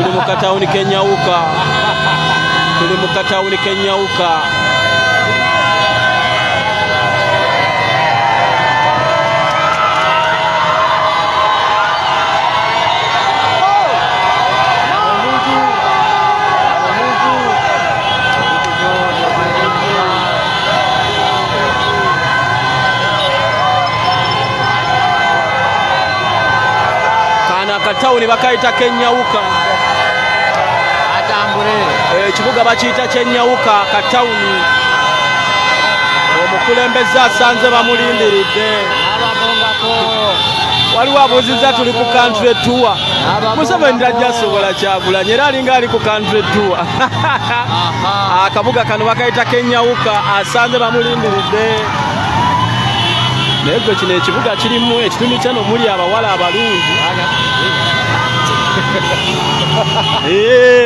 tuli mu katawuni k'ennyawuka, tuli mu katawuni k'ennyawuka. Katawuni bakayita k'ennyawuka, ekibuga bakiyita ky'ennyawuka Katawuni. Omukulembeze asanze bamulindiridde, waliwo abuuzizza tuli ku country tour. Museveni tajja asobola Kyagulanyi era alinga ali ku country tour. Akabuga kano bakayita k'ennyawuka, asanze bamulindiridde. Naye gwe kino ekibuga kirimu ekitundu kyano muli abawala abalungi.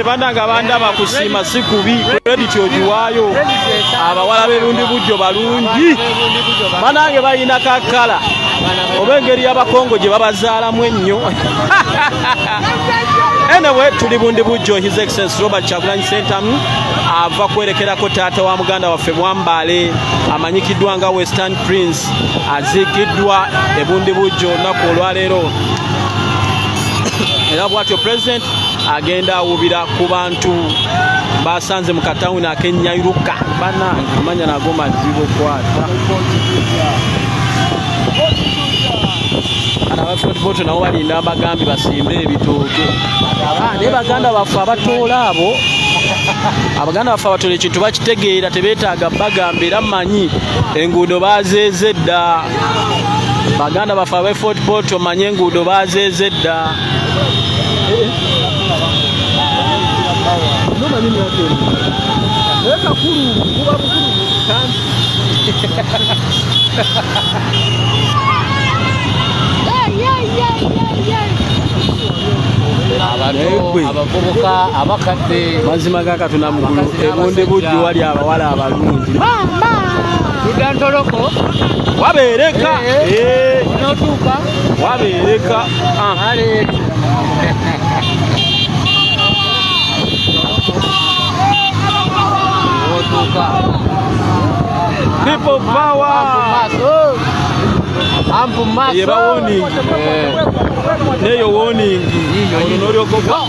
Bananga bandaba kusiima si kubi, credit ogiwaayo. Abawala b'erundi bujjo balungi, banange balina kakala oba engeri y'abakongo gye babazaalamu ennyo. Anyway, tuli bundi bujjo His Excellency Robert Kyagulanyi Ssentamu ava kwerekerako taata wa muganda waffe Mwambale amanyikiddwa nga Western Prince, aziikiddwa ebundi bujjo olunaku olwaleero. Era bw'atyo President agenda awubira ku bantu basanze mu katawuni ak'ennyawuka. Bannange amanya nago mazibu okwata. Abafootball nabo balinda abagambi basimbe ebitooke. Naye baganda baffe abatoola abo, abaganda baffe abatoola ekintu bakitegeera, tebeetaaga bagamba era mmanyi enguudo baazeeze dda. Baganda baffe abe football tomanye enguudo baazeeze dda. abavubuka abakadde mazima ga Katonda mugulu ebonde bujjo wali abawala abalungi. Tudda ntoloko wabeereka notuuka wabeereka people power yeba warning neyo warning olunolyokoba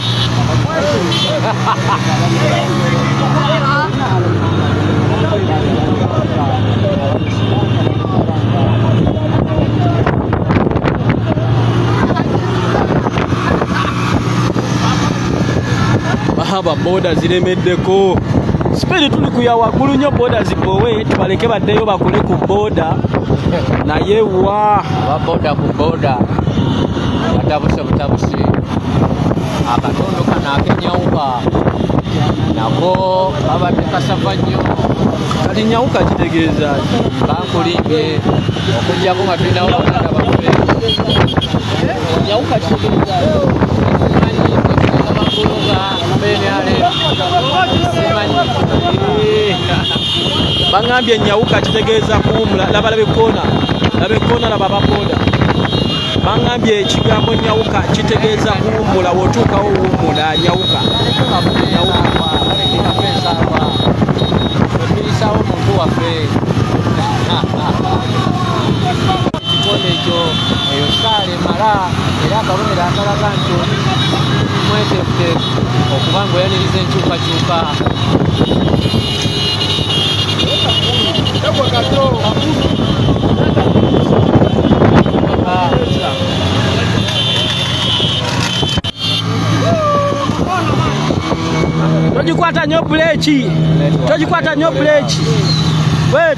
bahaba boda ziremeddeko spedi tuli kuya waggulu nnyo boda zigowe tubaleke baddeyo bakole ku boda naye wa baboda ku boda batabuse butabuse akatondo kana ak'ennyawuka nako babadde kasava nnyo. kati nnyawuka kitegeeza bankulinge okujjako nga tulinawo baganda baffe nnyawuka kitegeeza bangambye ennyawuka kitegeeza kuwumula. Laba ekkoona laba baboda bangambye ekigambo nnyawuka kitegeeza kuwumula, wotuukawo wuumula nnyawuka. tuyisaawo omuntu waffe ekikonde ekyo eyo saala emala era akabonero akalaga nti oli mweteefuteefu okuba ng'oyaniriza enkyukakyuka. Togikwata nnyo buleeki, togikwata nnyo buleeki,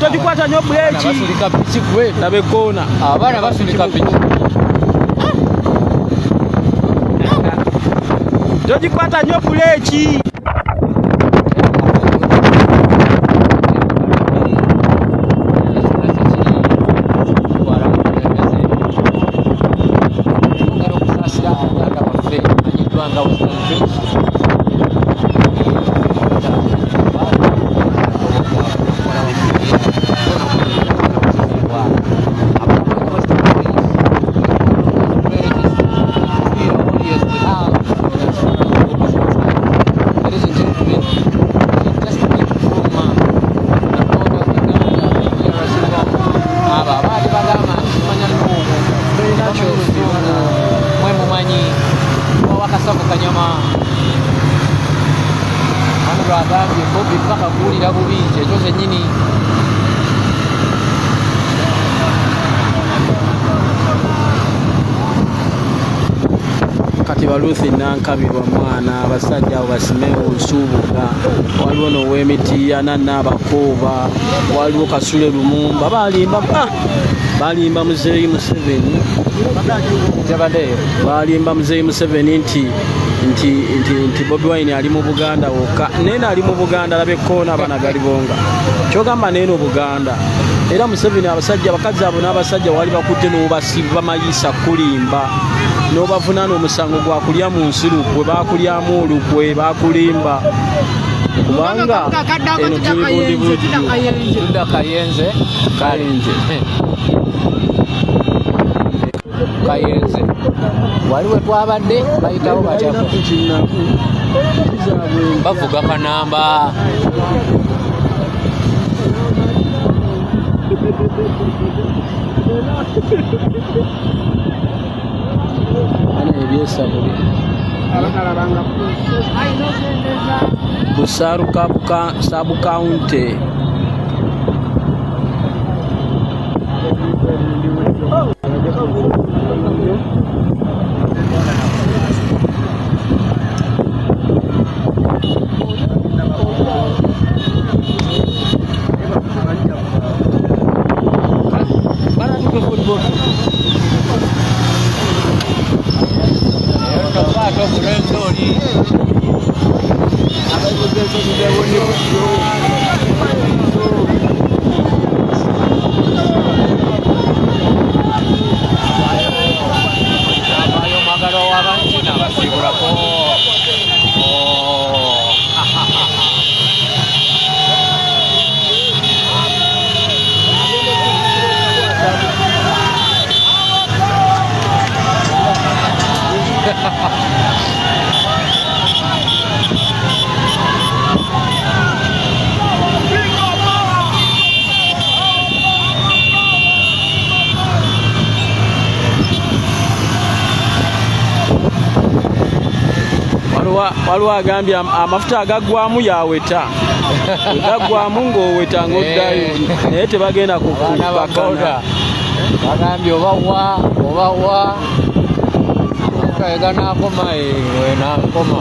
togikwata nnyo buleeki. Basulika piki gwe laba ekkoona, abaana basulika piki. Togikwata nnyo buleeki. Kanyama Andrew agambye Bobby paka kuwulira bubi nti ekyo kyennyini kati Baluthi Nankabirwa mwana abasajja abo basimewo Nsubuga waliwo n'ow'Emitiya Nannabakooba waliwo Kasule Lumumba balimba Muzeeyi Museveni balimba Muzeeyi Museveni nti Bobi Wine ali mu Buganda wokka nene ali mu Buganda alabe koona abanagali bonga kyogamba nene Buganda era Museveni abasajja bakazi abo n'abasajja wali bakutte n'obasiba mayisa kulimba n'obavunaana omusango gwa kulya mu nsi lukwe bakulyamu olukwe bakulimba kubanga eno tuli bundi Tunda Kayenze waliwo twabadde bayitawo batya bavuga Kanamba ebyesabule Busaruka Sub-County waliwo agambye amafuta agaggwamu yaweta gaggwamu ng'oweta ng'oddayo naye tebagenda kukakana bagambye obawa kayega n'akoma nakoma